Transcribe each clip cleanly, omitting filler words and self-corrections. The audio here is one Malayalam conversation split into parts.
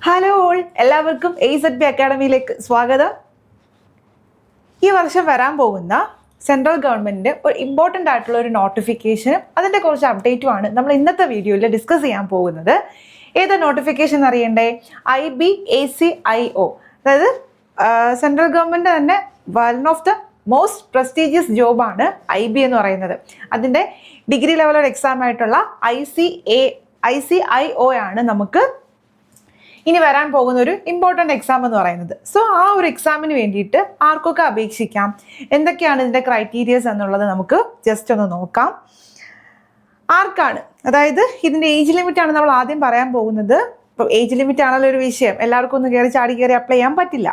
ഹലോ ഓൾ, എല്ലാവർക്കും AZB അക്കാഡമിയിലേക്ക് സ്വാഗതം. ഈ വർഷം വരാൻ പോകുന്ന സെൻട്രൽ ഗവൺമെൻറ്റിൻ്റെ ഒരു ഇമ്പോർട്ടൻ്റ് ആയിട്ടുള്ള ഒരു നോട്ടിഫിക്കേഷനും അതിൻ്റെ കുറച്ച് അപ്ഡേറ്റുമാണ് നമ്മൾ ഇന്നത്തെ വീഡിയോയിൽ ഡിസ്കസ് ചെയ്യാൻ പോകുന്നത്. ഏത് നോട്ടിഫിക്കേഷൻ അറിയണ്ടേ? IBACIO, അതായത് സെൻട്രൽ ഗവൺമെൻറ് തന്നെ one of the most prestigious ജോബാണ് IB എന്ന് പറയുന്നത്. അതിൻ്റെ ഡിഗ്രി ലെവൽ ഒരു എക്സാം ആയിട്ടുള്ള ICIO ആണ് നമുക്ക് ഇനി വരാൻ പോകുന്ന ഒരു ഇമ്പോർട്ടൻ്റ് എക്സാം എന്ന് പറയുന്നത്. സോ ആ ഒരു എക്സാമിന് വേണ്ടിയിട്ട് ആർക്കൊക്കെ അപേക്ഷിക്കാം, എന്തൊക്കെയാണ് ഇതിൻ്റെ ക്രൈറ്റീരിയസ് എന്നുള്ളത് നമുക്ക് ജസ്റ്റ് ഒന്ന് നോക്കാം. ആർക്കാണ്, അതായത് ഇതിൻ്റെ ഏജ് ലിമിറ്റാണ് നമ്മൾ ആദ്യം പറയാൻ പോകുന്നത്. ഇപ്പോൾ ഏജ് ലിമിറ്റ് ആണല്ലോ ഒരു വിഷയം, എല്ലാവർക്കും ഒന്ന് ചാടി കയറി അപ്ലൈ ചെയ്യാൻ പറ്റില്ല.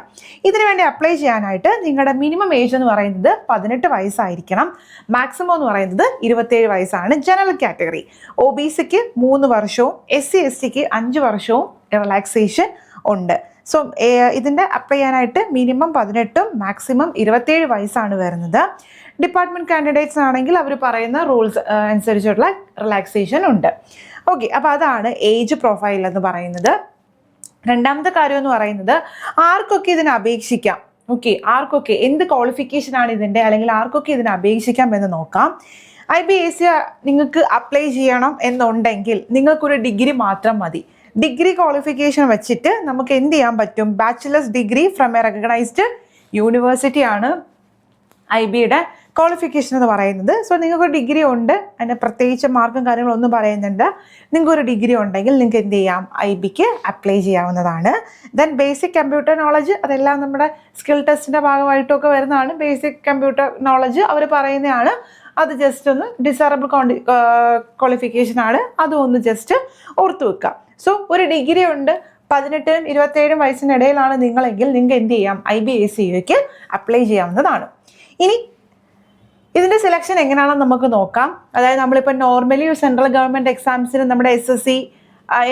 ഇതിനു വേണ്ടി അപ്ലൈ ചെയ്യാനായിട്ട് നിങ്ങളുടെ മിനിമം ഏജ് എന്ന് പറയുന്നത് 18 വയസ്സായിരിക്കണം. മാക്സിമം എന്ന് പറയുന്നത് 27 വയസ്സാണ്. ജനറൽ കാറ്റഗറി OBCക്ക് 3 വർഷവും SC/STക്ക് 5 വർഷവും റിലാക്സേഷൻ ഉണ്ട്. സോ ഇതിൻ്റെ അപ്ലൈ ചെയ്യാനായിട്ട് മിനിമം 18ഉം മാക്സിമം 27 വയസ്സാണ് വരുന്നത്. ഡിപ്പാർട്ട്മെൻറ്റ് കാൻഡിഡേറ്റ്സ് ആണെങ്കിൽ അവർ പറയുന്ന റൂൾസ് അനുസരിച്ചുള്ള റിലാക്സേഷൻ ഉണ്ട്. ഓക്കെ, അപ്പോൾ അതാണ് ഏജ് പ്രൊഫൈൽ എന്ന് പറയുന്നത്. രണ്ടാമത്തെ കാര്യം എന്ന് പറയുന്നത് ആർക്കൊക്കെ ഇതിനെ അപേക്ഷിക്കാം. ഓക്കെ, ആർക്കൊക്കെ എന്ത് ക്വാളിഫിക്കേഷൻ ആണ് ഇതിൻ്റെ, അല്ലെങ്കിൽ ആർക്കൊക്കെ ഇതിനെ അപേക്ഷിക്കാം എന്ന് നോക്കാം. IBAC നിങ്ങൾക്ക് അപ്ലൈ ചെയ്യണം എന്നുണ്ടെങ്കിൽ നിങ്ങൾക്കൊരു ഡിഗ്രി മാത്രം മതി. ഡിഗ്രി ക്വാളിഫിക്കേഷൻ വെച്ചിട്ട് നമുക്ക് എന്ത് ചെയ്യാൻ പറ്റും? Bachelor's degree from a recognised university ആണ് IBയുടെ ക്വാളിഫിക്കേഷൻ എന്ന് പറയുന്നത്. സോ നിങ്ങൾക്കൊരു ഡിഗ്രി ഉണ്ട്, അതിൻ്റെ പ്രത്യേകിച്ച് മാർക്കും കാര്യങ്ങളൊന്നും പറയുന്നുണ്ട്. നിങ്ങൾക്കൊരു ഡിഗ്രി ഉണ്ടെങ്കിൽ നിങ്ങൾക്ക് എന്ത് ചെയ്യാം? IBക്ക് അപ്ലൈ ചെയ്യാവുന്നതാണ്. ദെൻ ബേസിക് കമ്പ്യൂട്ടർ നോളജ്, അതെല്ലാം നമ്മുടെ സ്കിൽ ടെസ്റ്റിൻ്റെ ഭാഗമായിട്ടൊക്കെ വരുന്നതാണ്. ബേസിക് കമ്പ്യൂട്ടർ നോളജ് അവർ പറയുന്നതാണ്. അത് ജസ്റ്റ് ഒന്ന് ഡിസറബിൾ ക്വാളിഫിക്കേഷൻ ആണ്, അതും ഒന്ന് ജസ്റ്റ് ഓർത്തു വെക്കാം. സോ ഒരു ഡിഗ്രി ഉണ്ട്, 18ഉം 27ഉം വയസ്സിനിടയിലാണ് നിങ്ങളെങ്കിൽ നിങ്ങൾക്ക് എന്ത് ചെയ്യാം? IBACക്ക് അപ്ലൈ ചെയ്യാവുന്നതാണ്. ഇനി ഇതിൻ്റെ സെലക്ഷൻ എങ്ങനെയാണെന്ന് നമുക്ക് നോക്കാം. അതായത് നമ്മളിപ്പോൾ നോർമലി സെൻട്രൽ ഗവൺമെൻറ് എക്സാംസിന് നമ്മുടെ SSC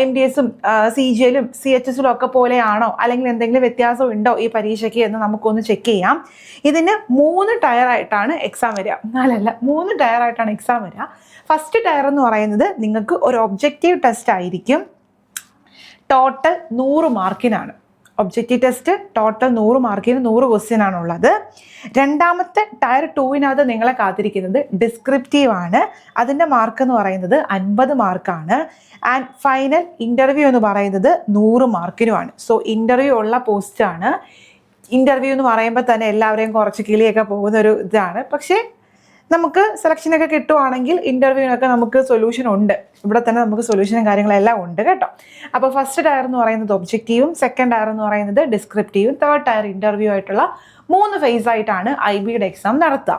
MDSഉം CGLഉം CHSലും ഒക്കെ പോലെയാണോ, അല്ലെങ്കിൽ എന്തെങ്കിലും വ്യത്യാസം ഉണ്ടോ ഈ പരീക്ഷയ്ക്ക് എന്ന് നമുക്കൊന്ന് ചെക്ക് ചെയ്യാം. ഇതിന് 3 ടയറായിട്ടാണ് എക്സാം വരിക. 4 അല്ല, 3 ടയറായിട്ടാണ് എക്സാം വരിക. ഫസ്റ്റ് ടയർ എന്ന് പറയുന്നത് നിങ്ങൾക്ക് ഒരു ഒബ്ജക്റ്റീവ് ടെസ്റ്റ് ആയിരിക്കും. ടോട്ടൽ 100 മാർക്കിനാണ് ഒബ്ജക്റ്റീവ് ടെസ്റ്റ്. ടോട്ടൽ 100 മാർക്കിന് 100 ക്വസ്റ്റ്യൻ ആണുള്ളത്. രണ്ടാമത്തെ ടയർ 2വിനകത്ത് നിങ്ങളെ കാത്തിരിക്കുന്നത് ഡിസ്ക്രിപ്റ്റീവ് ആണ്. അതിൻ്റെ മാർക്ക് എന്ന് പറയുന്നത് 50 മാർക്കാണ്. ആൻഡ് ഫൈനൽ ഇൻ്റർവ്യൂ എന്ന് പറയുന്നത് 100 മാർക്കിനുമാണ്. സോ ഇൻ്റർവ്യൂ ഉള്ള പോസ്റ്റാണ്. ഇൻ്റർവ്യൂ എന്ന് പറയുമ്പോൾ തന്നെ എല്ലാവരെയും കുറച്ച് കിളിയൊക്കെ പോകുന്നൊരു ഇതാണ്. പക്ഷേ നമുക്ക് സെലക്ഷനൊക്കെ കിട്ടുവാണെങ്കിൽ ഇൻ്റർവ്യൂവിനൊക്കെ നമുക്ക് സൊല്യൂഷൻ ഉണ്ട്. ഇവിടെ തന്നെ നമുക്ക് സൊല്യൂഷനും കാര്യങ്ങളെല്ലാം ഉണ്ട് കേട്ടോ. അപ്പോൾ ഫസ്റ്റ് ടയർ എന്ന് പറയുന്നത് ഒബ്ജക്റ്റീവും, സെക്കൻഡ് ടയർ എന്ന് പറയുന്നത് ഡിസ്ക്രിപ്റ്റീവും, തേർഡ് ടയർ ഇൻ്റർവ്യൂ ആയിട്ടുള്ള 3 ഫേസ് ആയിട്ടാണ് IBയുടെ എക്സാം നടത്തുക.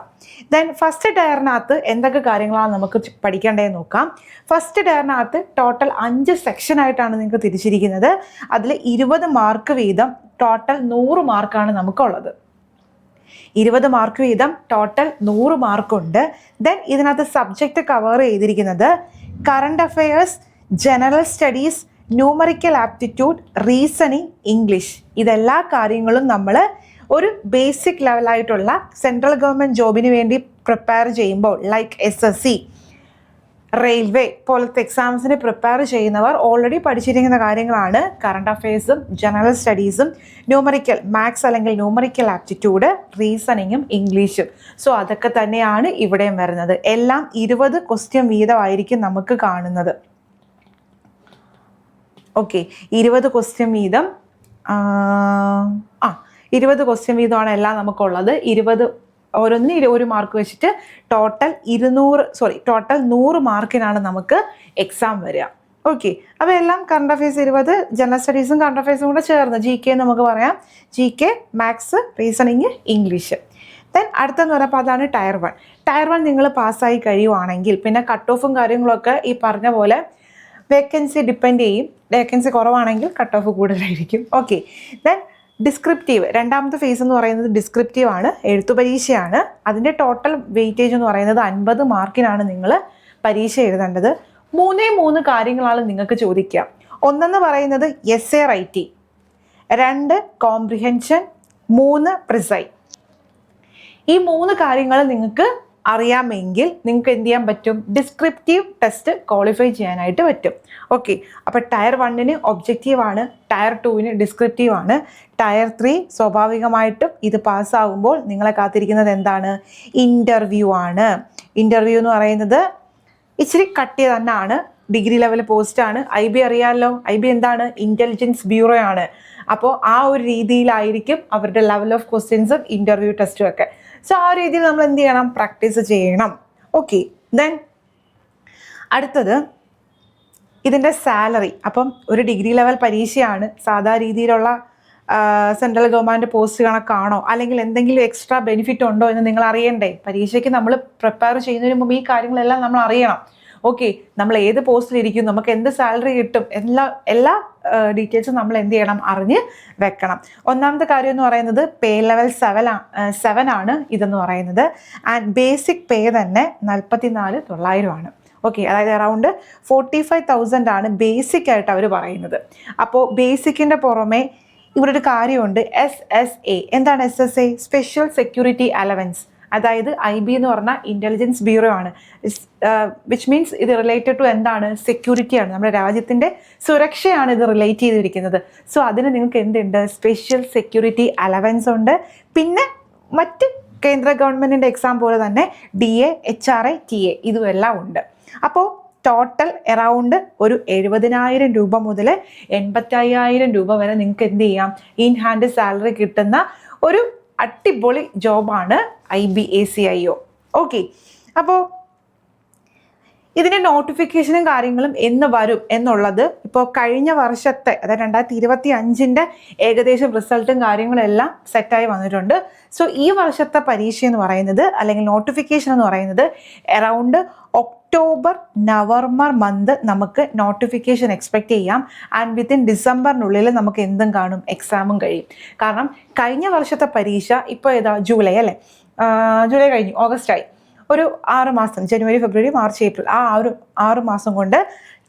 ദെൻ ഫസ്റ്റ് ടയറിനകത്ത് എന്തൊക്കെ കാര്യങ്ങളാണ് നമുക്ക് പഠിക്കേണ്ടതെന്ന് നോക്കാം. ഫസ്റ്റ് ടയറിനകത്ത് ടോട്ടൽ 5 സെക്ഷനായിട്ടാണ് നിങ്ങൾക്ക് തിരിച്ചിരിക്കുന്നത്. അതിൽ 20 മാർക്ക് വീതം ടോട്ടൽ 100 മാർക്കാണ് നമുക്കുള്ളത്. 20 മാർക്ക് വീതം ടോട്ടൽ 100 മാർക്കുണ്ട്. ദെൻ ഇതിനകത്ത് സബ്ജക്റ്റ് കവർ ചെയ്തിരിക്കുന്നത് current affairs, general studies, numerical aptitude, reasoning, English. ഇതെല്ലാ കാര്യങ്ങളും നമ്മൾ ഒരു ബേസിക് ലെവലായിട്ടുള്ള സെൻട്രൽ ഗവൺമെൻറ് ജോബിന് വേണ്ടി പ്രിപ്പയർ ചെയ്യുമ്പോൾ, ലൈക്ക് SSC, റെയിൽവേ പോലത്തെ എക്സാംസിന് പ്രിപ്പയർ ചെയ്യുന്നവർ ഓൾറെഡി പഠിച്ചിരിക്കുന്ന കാര്യങ്ങളാണ്. കറണ്ട് അഫയേഴ്സും ജനറൽ സ്റ്റഡീസും ന്യൂമറിക്കൽ മാത്സ് അല്ലെങ്കിൽ ന്യൂമറിക്കൽ ആപ്റ്റിറ്റ്യൂഡ്, റീസണിങ്ങും ഇംഗ്ലീഷും. സോ അതൊക്കെ തന്നെയാണ് ഇവിടെയും വരുന്നത്. എല്ലാം 20 ക്വസ്റ്റ്യൻ വീതമായിരിക്കും നമുക്ക് കാണുന്നത്. ഓക്കെ, 20 ക്വസ്റ്റ്യൻ വീതം 20 ക്വസ്റ്റ്യൻ വീതമാണ് എല്ലാം നമുക്കുള്ളത്. 20 ഓരോന്നിന് 1 മാർക്ക് വെച്ചിട്ട് ടോട്ടൽ 100 മാർക്കിനാണ് നമുക്ക് എക്സാം വരിക. ഓക്കെ, അപ്പോൾ എല്ലാം കറണ്ട് അഫയേഴ്സ് 20, ജനറൽ സ്റ്റഡീസും കറണ്ട് അഫയേഴ്സും കൂടെ ചേർന്ന് GK നമുക്ക് പറയാം. GK, maths, reasoning, English. Then അടുത്തെന്ന് പറയുമ്പോൾ അതാണ് ടയർ 1. ടയർ 1 നിങ്ങൾ പാസ്സായി കഴിയുവാണെങ്കിൽ പിന്നെ കട്ട് ഓഫും കാര്യങ്ങളൊക്കെ ഈ പറഞ്ഞ പോലെ വേക്കൻസി ഡിപ്പെൻഡ് ചെയ്യും. വേക്കൻസി കുറവാണെങ്കിൽ കട്ട് ഓഫ് കൂടുതലായിരിക്കും. ഓക്കെ, ദെൻ ഡിസ്ക്രിപ്റ്റീവ്, രണ്ടാമത്തെ ഫേസ് എന്ന് പറയുന്നത് ഡിസ്ക്രിപ്റ്റീവ് ആണ്, എഴുത്തു പരീക്ഷയാണ്. അതിൻ്റെ ടോട്ടൽ വെയിറ്റേജ് എന്ന് പറയുന്നത് 50 മാർക്കിനാണ് നിങ്ങൾ പരീക്ഷ എഴുതേണ്ടത്. 3 കാര്യങ്ങളാണ് നിങ്ങൾക്ക് ചോദിക്കുക. ഒന്നെന്ന് പറയുന്നത് essay റൈറ്റിംഗ്, 2 കോംപ്രിഹെൻഷൻ, 3 പ്രിസൈ. ഈ 3 കാര്യങ്ങൾ നിങ്ങൾക്ക് അറിയാമെങ്കിൽ നിങ്ങൾക്ക് എന്ത് ചെയ്യാൻ പറ്റും, ഡിസ്ക്രിപ്റ്റീവ് ടെസ്റ്റ് ക്വാളിഫൈ ചെയ്യാനായിട്ട് പറ്റും. ഓക്കെ, അപ്പോൾ ടയർ 1 ഒബ്ജക്റ്റീവാണ്, ടയർ 2 ഡിസ്ക്രിപ്റ്റീവ് ആണ്, ടയർ 3 സ്വാഭാവികമായിട്ടും ഇത് പാസ്സാകുമ്പോൾ നിങ്ങളെ കാത്തിരിക്കുന്നത് എന്താണ്, ഇൻ്റർവ്യൂ ആണ്. ഇൻ്റർവ്യൂ എന്ന് പറയുന്നത് ഇച്ചിരി കട്ടി തന്നെയാണ്, ഡിഗ്രി ലെവൽ പോസ്റ്റാണ്. IB അറിയാമല്ലോ, IB എന്താണ്, ഇൻ്റലിജൻസ് ബ്യൂറോ ആണ്. അപ്പോൾ ആ ഒരു രീതിയിലായിരിക്കും അവരുടെ ലെവൽ ഓഫ് ക്വസ്റ്റ്യൻസും ഇൻ്റർവ്യൂ ടെസ്റ്റും ഒക്കെ. സോ ആ രീതിയിൽ നമ്മൾ എന്ത് ചെയ്യണം, പ്രാക്ടീസ് ചെയ്യണം. ഓക്കെ, ദെൻ അടുത്തത് ഇതിൻ്റെ സാലറി. അപ്പം ഒരു ഡിഗ്രി ലെവൽ പരീക്ഷയാണ്, സാധാ രീതിയിലുള്ള സെൻട്രൽ ഗവൺമെൻറ് പോസ്റ്റ് കണക്കാണോ, അല്ലെങ്കിൽ എന്തെങ്കിലും എക്സ്ട്രാ ബെനിഫിറ്റ് ഉണ്ടോ എന്ന് നിങ്ങൾ അറിയണ്ടേ. പരീക്ഷയ്ക്ക് നമ്മൾ പ്രിപ്പയർ ചെയ്യുന്നതിന് മുമ്പ് ഈ കാര്യങ്ങളെല്ലാം നമ്മൾ അറിയണം. ഓക്കെ, നമ്മൾ ഏത് പോസ്റ്റിലിരിക്കും, നമുക്ക് എന്ത് സാലറി കിട്ടും, എല്ലാ ഡീറ്റെയിൽസും നമ്മൾ എന്ത് ചെയ്യണം, അറിഞ്ഞ് വെക്കണം. ഒന്നാമത്തെ കാര്യം എന്ന് പറയുന്നത് പേ ലെവൽ 7 ആണ് ഇതെന്ന് പറയുന്നത്. ആൻഡ് ബേസിക് പേ തന്നെ 44,900 ആണ്. ഓക്കെ, അതായത് അറൗണ്ട് 45,000 ആണ് ബേസിക് ആയിട്ട് അവർ പറയുന്നത്. അപ്പോൾ ബേസിക്കിൻ്റെ പുറമെ ഇവിടെ ഒരു കാര്യമുണ്ട്, SSA. എന്താണ് SSA? Special security allowance. അതായത് IB എന്ന് പറഞ്ഞാൽ ഇൻ്റലിജൻസ് ബ്യൂറോ ആണ്, വിച്ച് മീൻസ് ഇത് റിലേറ്റഡ് ടു എന്താണ്, സെക്യൂരിറ്റിയാണ്, നമ്മുടെ രാജ്യത്തിൻ്റെ സുരക്ഷയാണ് ഇത് റിലേറ്റ് ചെയ്തിരിക്കുന്നത്. സോ അതിന് നിങ്ങൾക്ക് എന്തുണ്ട്, സ്പെഷ്യൽ സെക്യൂരിറ്റി അലവൻസ് ഉണ്ട്. പിന്നെ മറ്റ് കേന്ദ്ര ഗവൺമെൻറ്റിൻ്റെ എക്സാം പോലെ തന്നെ DA, HRA, TA ഇതുമെല്ലാം ഉണ്ട്. അപ്പോൾ ടോട്ടൽ അറൗണ്ട് ഒരു 70,000 രൂപ മുതൽ 85,000 രൂപ വരെ നിങ്ങൾക്ക് എന്ത് ചെയ്യാം, ഇൻ ഹാൻഡ് സാലറി കിട്ടുന്ന ഒരു അടിപൊളി ജോബാണ് IBACIO. ഓക്കെ, അപ്പോൾ ഇതിൻ്റെ നോട്ടിഫിക്കേഷനും കാര്യങ്ങളും എന്ന് വരും എന്നുള്ളത് ഇപ്പോൾ കഴിഞ്ഞ വർഷത്തെ, അതായത് 2025 ഏകദേശം റിസൾട്ടും കാര്യങ്ങളും എല്ലാം സെറ്റായി വന്നിട്ടുണ്ട്. സോ ഈ വർഷത്തെ പരീക്ഷ എന്ന് പറയുന്നത്, അല്ലെങ്കിൽ നോട്ടിഫിക്കേഷൻ എന്ന് പറയുന്നത് അറൗണ്ട് ഒക്ടോബർ നവംബർ മന്ത് നമുക്ക് നോട്ടിഫിക്കേഷൻ എക്സ്പെക്റ്റ് ചെയ്യാം. ആൻഡ് വിത്തിൻ ഡിസംബറിനുള്ളിൽ നമുക്ക് എന്തും കാണും, എക്സാമും കഴിയും. കാരണം കഴിഞ്ഞ വർഷത്തെ പരീക്ഷ ഇപ്പോൾ ഏതാ, ജൂലൈ അല്ലേ, ജൂലൈ കഴിഞ്ഞു, ഓഗസ്റ്റ് ആയി. ഒരു 6 മാസം, ജനുവരി, ഫെബ്രുവരി, മാർച്ച്, ഏപ്രിൽ, ആ ഒരു 6 മാസം കൊണ്ട്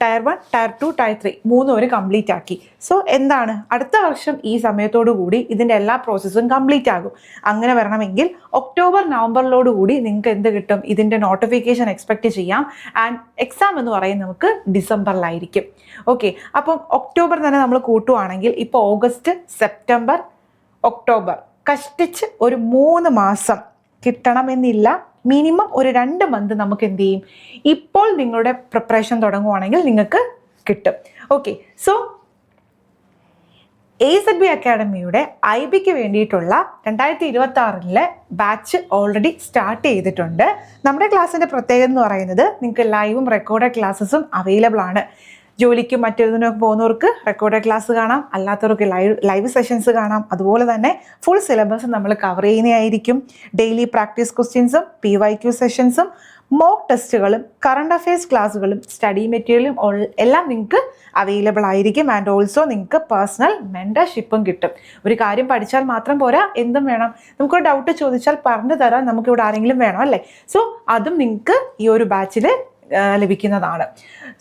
ടയർ 1, ടയർ 2, ടയർ 3 3 കംപ്ലീറ്റ് ആക്കി. സോ എന്താണ്, അടുത്ത വർഷം ഈ സമയത്തോടു കൂടി ഇതിൻ്റെ എല്ലാ പ്രോസസ്സും കംപ്ലീറ്റ് ആകും. അങ്ങനെ വരണമെങ്കിൽ ഒക്ടോബർ നവംബറിലോടുകൂടി നിങ്ങൾക്ക് എന്ത് കിട്ടും, ഇതിൻ്റെ നോട്ടിഫിക്കേഷൻ എക്സ്പെക്റ്റ് ചെയ്യാം. ആൻഡ് എക്സാം എന്ന് പറയുന്നത് നമുക്ക് ഡിസംബറിലായിരിക്കും. ഓക്കെ, അപ്പം ഒക്ടോബർ തന്നെ നമ്മൾ കൂട്ടുവാണെങ്കിൽ ഇപ്പോൾ ഓഗസ്റ്റ്, സെപ്റ്റംബർ, ഒക്ടോബർ കഷ്ടിച്ച് ഒരു 3 മാസം കിട്ടണമെന്നില്ല. മിനിമം ഒരു 2 മന്ത് നമുക്ക് എന്ത് ചെയ്യും, ഇപ്പോൾ നിങ്ങളുടെ പ്രിപ്പറേഷൻ തുടങ്ങുവാണെങ്കിൽ നിങ്ങൾക്ക് കിട്ടും. ഓക്കെ, സോ AZB അക്കാഡമിയുടെ IBക്ക് വേണ്ടിയിട്ടുള്ള 2026 ബാച്ച് ഓൾറെഡി സ്റ്റാർട്ട് ചെയ്തിട്ടുണ്ട്. നമ്മുടെ ക്ലാസ്സിൻ്റെ പ്രത്യേകത എന്ന് പറയുന്നത് നിങ്ങൾക്ക് ലൈവും റെക്കോർഡഡ് ക്ലാസ്സസും അവൈലബിൾ ആണ്. ജോലിക്കും മറ്റേതിനൊക്കെ പോകുന്നവർക്ക് റെക്കോർഡഡ് ക്ലാസ് കാണാം, അല്ലാത്തവർക്ക് ലൈവ് സെഷൻസ് കാണാം. അതുപോലെ തന്നെ ഫുൾ സിലബസ് നമ്മൾ കവർ ചെയ്യുന്നതായിരിക്കും. ഡെയിലി പ്രാക്ടീസ് ക്വസ്റ്റ്യൻസും PYQ സെഷൻസും മോക്ക് ടെസ്റ്റുകളും കറണ്ട് അഫയേഴ്സ് ക്ലാസ്സുകളും സ്റ്റഡി മെറ്റീരിയലും എല്ലാം നിങ്ങൾക്ക് അവൈലബിൾ ആയിരിക്കും. ആൻഡ് ഓൾസോ നിങ്ങൾക്ക് പേഴ്സണൽ മെൻറ്റർഷിപ്പും കിട്ടും. ഒരു കാര്യം പഠിച്ചാൽ മാത്രം പോരാ, എന്തും വേണം. നമുക്കൊരു ഡൗട്ട് ചോദിച്ചാൽ പറഞ്ഞു തരാൻ നമുക്കിവിടെ ആരെങ്കിലും വേണം അല്ലേ. സോ അതും നിങ്ങൾക്ക് ഈ ഒരു ബാച്ചിൽ ലഭിക്കുന്നതാണ്.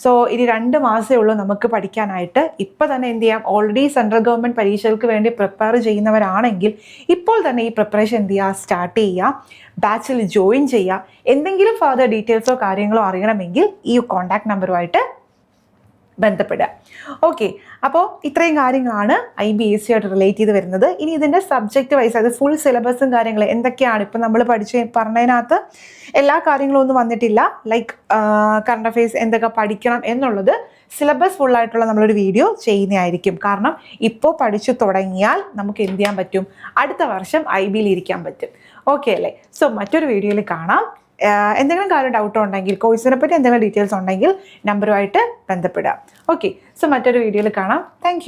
സോ ഇനി 2 മാസമേ ഉള്ളൂ നമുക്ക് പഠിക്കാനായിട്ട്. ഇപ്പോൾ തന്നെ എന്ത് ചെയ്യാം, ഓൾറെഡി സെൻട്രൽ ഗവൺമെൻറ് പരീക്ഷകൾക്ക് വേണ്ടി പ്രിപ്പയർ ചെയ്യുന്നവരാണെങ്കിൽ ഇപ്പോൾ തന്നെ ഈ പ്രിപ്പറേഷൻ എന്ത് ചെയ്യുക, സ്റ്റാർട്ട് ചെയ്യുക, ബാച്ചിൽ ജോയിൻ ചെയ്യുക. എന്തെങ്കിലും ഫർദർ ഡീറ്റെയിൽസോ കാര്യങ്ങളോ അറിയണമെങ്കിൽ ഈ കോൺടാക്ട് നമ്പറുമായിട്ട് ബന്ധപ്പെടുക. ഓക്കെ, അപ്പോൾ ഇത്രയും കാര്യങ്ങളാണ് IBAC ആയിട്ട് റിലേറ്റ് ചെയ്ത് വരുന്നത്. ഇനി ഇതിൻ്റെ സബ്ജക്റ്റ് വൈസ്, അത് ഫുൾ സിലബസും കാര്യങ്ങൾ എന്തൊക്കെയാണ് ഇപ്പം നമ്മൾ പറഞ്ഞതിനകത്ത് എല്ലാ കാര്യങ്ങളും ഒന്നും വന്നിട്ടില്ല. ലൈക്ക് കറണ്ട് അഫയേഴ്സ് എന്തൊക്കെ പഠിക്കണം എന്നുള്ളത് സിലബസ് ഫുള്ളായിട്ടുള്ള നമ്മളൊരു വീഡിയോ ചെയ്യുന്നതായിരിക്കും. കാരണം ഇപ്പോൾ പഠിച്ചു തുടങ്ങിയാൽ നമുക്ക് എന്ത് ചെയ്യാൻ പറ്റും, അടുത്ത വർഷം IBയിൽ ഇരിക്കാൻ പറ്റും. ഓക്കെ അല്ലേ. സോ മറ്റൊരു വീഡിയോയിൽ കാണാം. എന്തെങ്കിലും കാര്യം ഡൗട്ട് ഉണ്ടെങ്കിൽ, കോഴ്സിനെ പറ്റി എന്തെങ്കിലും ഡീറ്റെയിൽസ് ഉണ്ടെങ്കിൽ നമ്പറുമായിട്ട് ബന്ധപ്പെടുക. ഓക്കെ, സോ മറ്റൊരു വീഡിയോയിൽ കാണാം. താങ്ക്